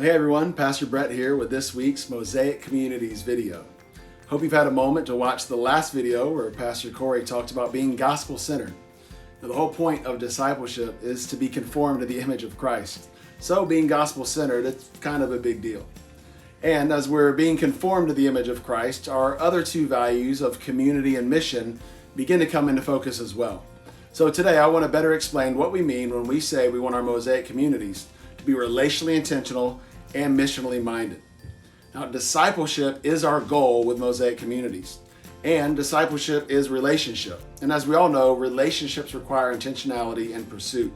Well, hey everyone, Pastor Brett here with this week's Mosaic Communities video. Hope you've had a moment to watch the last video where Pastor Corey talked about being gospel-centered. Now, the whole point of discipleship is to be conformed to the image of Christ. So being gospel-centered, it's kind of a big deal. And as we're being conformed to the image of Christ, our other two values of community and mission begin to come into focus as well. So today I want to better explain what we mean when we say we want our Mosaic communities to be relationally intentional and missionally minded. Now, discipleship is our goal with Mosaic communities, and discipleship is relationship. And as we all know, relationships require intentionality and pursuit.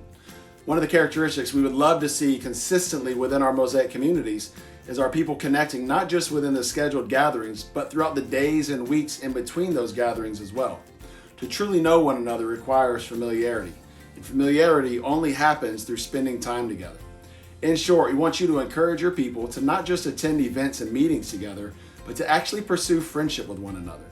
One of the characteristics we would love to see consistently within our Mosaic communities is our people connecting not just within the scheduled gatherings, but throughout the days and weeks in between those gatherings as well. To truly know one another requires familiarity, and familiarity only happens through spending time together. In short, we want you to encourage your people to not just attend events and meetings together, but to actually pursue friendship with one another.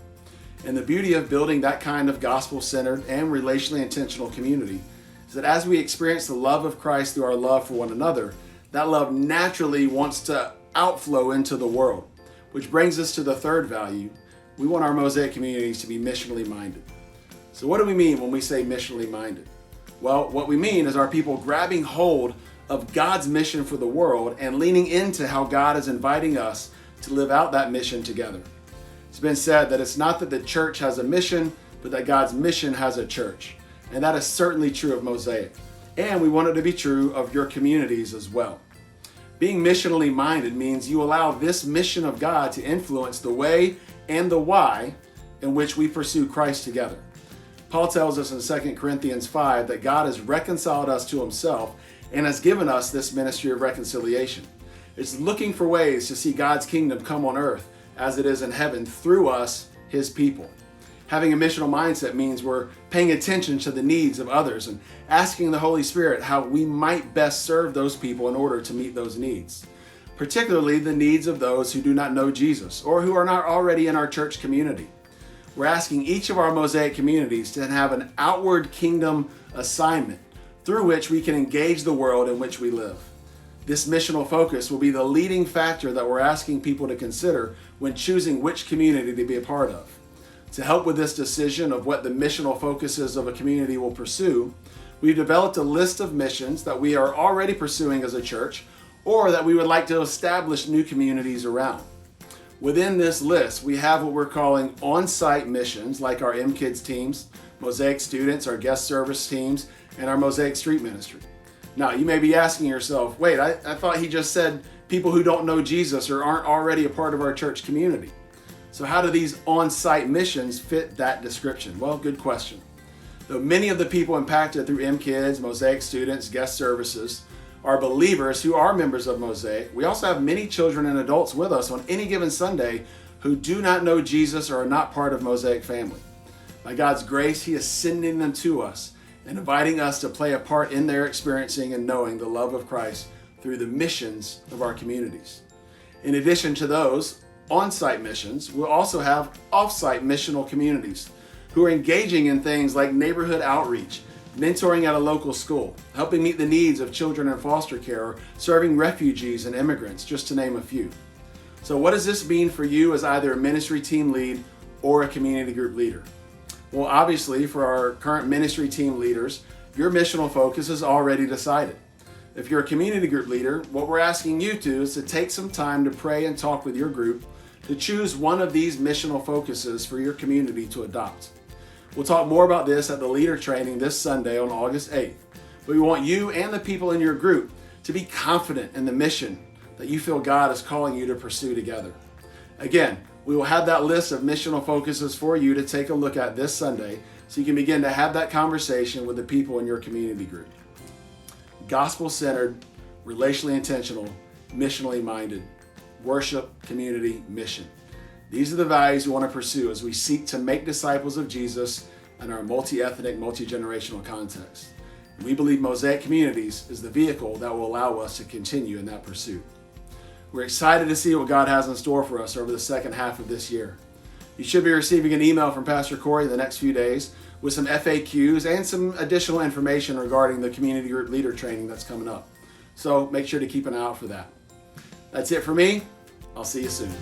And the beauty of building that kind of gospel-centered and relationally intentional community is that as we experience the love of Christ through our love for one another, that love naturally wants to outflow into the world, which brings us to the third value. We want our Mosaic communities to be missionally minded. So what do we mean when we say missionally minded? Well, what we mean is our people grabbing hold of God's mission for the world and leaning into how God is inviting us to live out that mission together. It's been said that it's not that the church has a mission, but that God's mission has a church. And that is certainly true of Mosaic. And we want it to be true of your communities as well. Being missionally minded means you allow this mission of God to influence the way and the why in which we pursue Christ together. Paul tells us in 2 Corinthians 5 that God has reconciled us to himself and has given us this ministry of reconciliation. It's looking for ways to see God's kingdom come on earth as it is in heaven through us, his people. Having a missional mindset means we're paying attention to the needs of others and asking the Holy Spirit how we might best serve those people in order to meet those needs, particularly the needs of those who do not know Jesus or who are not already in our church community. We're asking each of our Mosaic communities to have an outward kingdom assignment through which we can engage the world in which we live. This missional focus will be the leading factor that we're asking people to consider when choosing which community to be a part of. To help with this decision of what the missional focuses of a community will pursue, we've developed a list of missions that we are already pursuing as a church or that we would like to establish new communities around. Within this list, we have what we're calling on-site missions like our M-Kids teams, Mosaic students, our guest service teams, and our Mosaic Street Ministry. Now, you may be asking yourself, wait, I thought he just said people who don't know Jesus or aren't already a part of our church community. So how do these on-site missions fit that description? Well, good question. Though many of the people impacted through M-Kids, Mosaic students, guest services are believers who are members of Mosaic, we also have many children and adults with us on any given Sunday who do not know Jesus or are not part of Mosaic family. By God's grace, he is sending them to us and inviting us to play a part in their experiencing and knowing the love of Christ through the missions of our communities. In addition to those on-site missions, we'll also have off-site missional communities who are engaging in things like neighborhood outreach, mentoring at a local school, helping meet the needs of children in foster care, or serving refugees and immigrants, just to name a few. So what does this mean for you as either a ministry team lead or a community group leader? Well, obviously, for our current ministry team leaders, your missional focus is already decided. If you're a community group leader, what we're asking you to is to take some time to pray and talk with your group to choose one of these missional focuses for your community to adopt. We'll talk more about this at the leader training this Sunday on August 8th. But we want you and the people in your group to be confident in the mission that you feel God is calling you to pursue together. Again, we will have that list of missional focuses for you to take a look at this Sunday so you can begin to have that conversation with the people in your community group. Gospel-centered, relationally intentional, missionally minded, worship, community, mission. These are the values we want to pursue as we seek to make disciples of Jesus in our multi-ethnic, multi-generational context. And we believe Mosaic Communities is the vehicle that will allow us to continue in that pursuit. We're excited to see what God has in store for us over the second half of this year. You should be receiving an email from Pastor Corey in the next few days with some FAQs and some additional information regarding the community group leader training that's coming up. So make sure to keep an eye out for that. That's it for me. I'll see you soon.